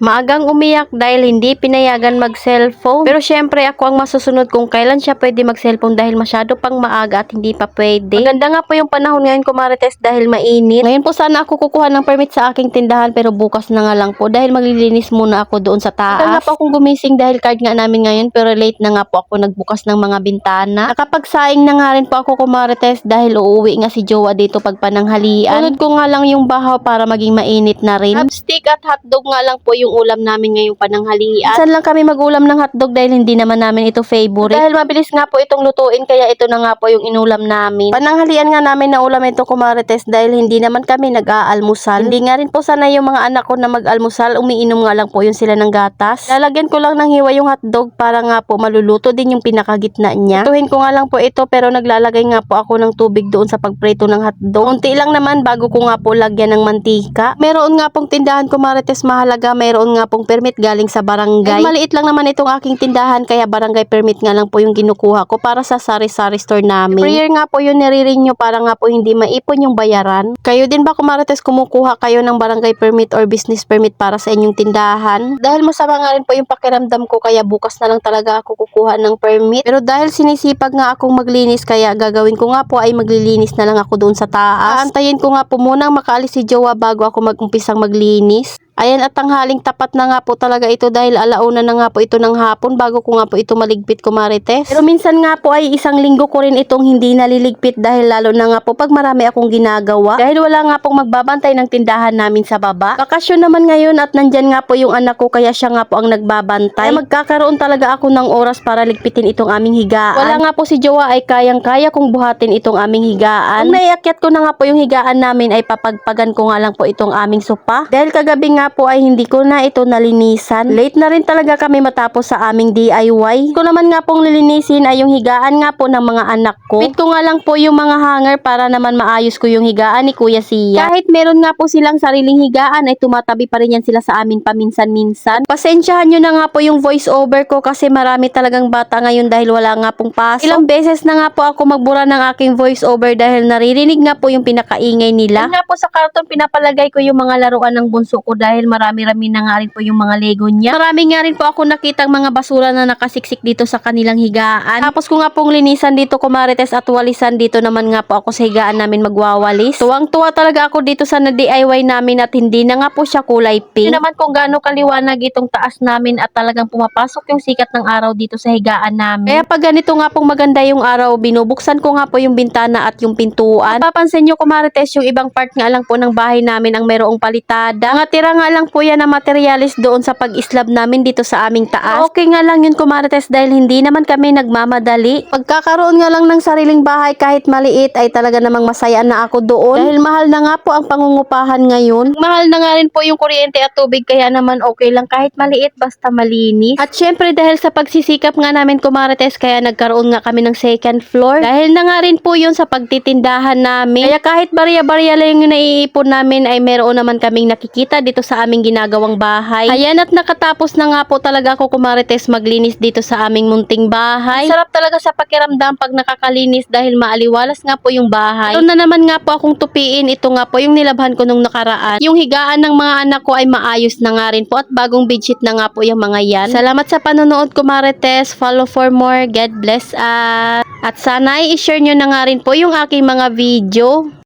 Maagang umiyak dahil hindi pinayagan mag-cellphone. Pero syempre ako ang masusunod kung kailan siya pwede mag-cellphone dahil masyado pang maaga at hindi pa pwede. Maganda nga po yung panahon ngayon ko Marites dahil mainit. Ngayon po sana ako kukuha ng permit sa aking tindahan pero bukas na nga lang po dahil maglilinis muna ako doon sa taas. Kaya nga po akong gumising dahil card nga namin ngayon pero late na nga po ako nagbukas ng mga bintana. Nakapagsaing na nga rin po ako ko Marites dahil uuwi nga si Jowa dito pag pananghalian. Sunod ko nga lang yung bahaw para maging mainit na rin. Chopstick at hotdog nga lang po yung ulam namin ngayong pananghalian. Saan lang kami mag-ulam ng hotdog dahil hindi naman namin ito favorite. Dahil mabilis nga po itong lutuin kaya ito na nga po yung inulam namin. Pananghalian nga namin na ulam ito kumarites dahil hindi naman kami nag-aalmusal. Hindi nga rin po sana yung mga anak ko na mag-almusal, umiinom nga lang po yun sila ng gatas. Lalagyan ko lang ng hiwa yung hotdog para nga po maluluto din yung pinakagitna niya. Tuhin ko nga lang po ito pero naglalagay nga po ako ng tubig doon sa pagprito ng hotdog. Unti lang naman bago ko nga po lagyan ng mantika. Meron nga pong tindahan kumarites mahalaga, meron nga pong permit galing sa barangay. Ay, maliit lang naman itong aking tindahan kaya barangay permit nga lang po yung kinukuha ko para sa sari-sari store namin. Prayer nga po yun nire-renew para nga po hindi maipon yung bayaran. Kayo din ba kumarites kumukuha kayo ng barangay permit or business permit para sa inyong tindahan? Dahil masama nga rin po yung pakiramdam ko kaya bukas na lang talaga ako kukuha ng permit. Pero dahil sinisipag nga akong maglinis kaya gagawin ko nga po ay maglilinis na lang ako doon sa taas. Aantayin ko nga po munang makaalis si Jowa bago ako mag-umpisang maglinis. Ayan at tanghaling tapat na nga po talaga ito dahil alauna na nga po ito ng hapon bago ko nga po ito maligpit kumarites. Pero minsan nga po ay isang linggo ko rin itong hindi naliligpit dahil lalo na nga po pag marami akong ginagawa. Dahil wala nga pong magbabantay ng tindahan namin sa baba. Bakasyon naman ngayon at nandyan nga po yung anak ko kaya siya nga po ang nagbabantay. Kaya magkakaroon talaga ako ng oras para ligpitin itong aming higaan. Wala nga po si Jowa ay kayang-kaya kong buhatin itong aming higaan. Kung naiakyat ko na nga po yung higaan namin ay papagpagan ko nga lang po itong aming sopa. Dahil kagabi nga po ay hindi ko na ito nalinisan. Late na rin talaga kami matapos sa aming DIY. Ko naman nga pong lilinisin ay yung higaan nga po ng mga anak ko. Fit ko nga lang po yung mga hanger para naman maayos ko yung higaan ni Kuya Sia. Kahit meron nga po silang sariling higaan ay tumatabi pa rin yan sila sa amin paminsan-minsan. Pasensyahan nyo na nga po yung voice over ko kasi marami talagang bata ngayon dahil wala nga pong pasok. Ilang beses na nga po ako magbura ng aking voice over dahil naririnig nga po yung pinakaingay nila. Yan nga po sa karton pinapalagay ko yung mga laruan ng bunso ko dahil marami-rami na nga rin po yung mga Lego niya. Marami nga rin po ako nakitang mga basura na nakasiksik dito sa kanilang higaan. Tapos ko nga pong linisan dito kumarites at walisan dito naman nga po ako sa higaan namin magwawalis. Tuwang-tuwa talaga ako dito sa na-DIY namin at hindi na nga po siya kulay pink. Hindi naman kung gaano kaliwanag itong taas namin at talagang pumapasok yung sikat ng araw dito sa higaan namin. Kaya pag ganito nga pong maganda yung araw, binubuksan ko nga po yung bintana at yung pintuan. Papansin nyo kumarites yung ibang part nga lang po ng bahay namin ang merong palitada. Mga tira nga lang po yan na materialis doon sa pag-islab namin dito sa aming taas. Okay nga lang yun kumarites dahil hindi naman kami nagmamadali. Pagkakaroon nga lang ng sariling bahay kahit maliit ay talaga namang masaya na ako doon. Dahil mahal na nga po ang pangungupahan ngayon. Mahal na nga rin po yung kuryente at tubig kaya naman okay lang kahit maliit basta malinis. At syempre dahil sa pagsisikap nga namin kumarites kaya nagkaroon nga kami ng second floor. Dahil na nga rin po yun sa pagtitindahan namin. Kaya kahit barya-barya lang yung naiipon namin ay meron naman kaming nakikita dito sa aming ginagawang bahay. Ayan at nakatapos na nga po talaga ako kumarites maglinis dito sa aming munting bahay. Sarap talaga sa pakiramdam pag nakakalinis dahil maaliwalas nga po yung bahay. Ito na naman nga po akong tupiin. Ito nga po yung nilabhan ko nung nakaraan. Yung higaan ng mga anak ko ay maayos na nga rin po at bagong bedsheet na nga po yung mga yan. Salamat sa panonood kumarites. Follow for more. God bless us. At sana i-share nyo na nga rin po yung aking mga video.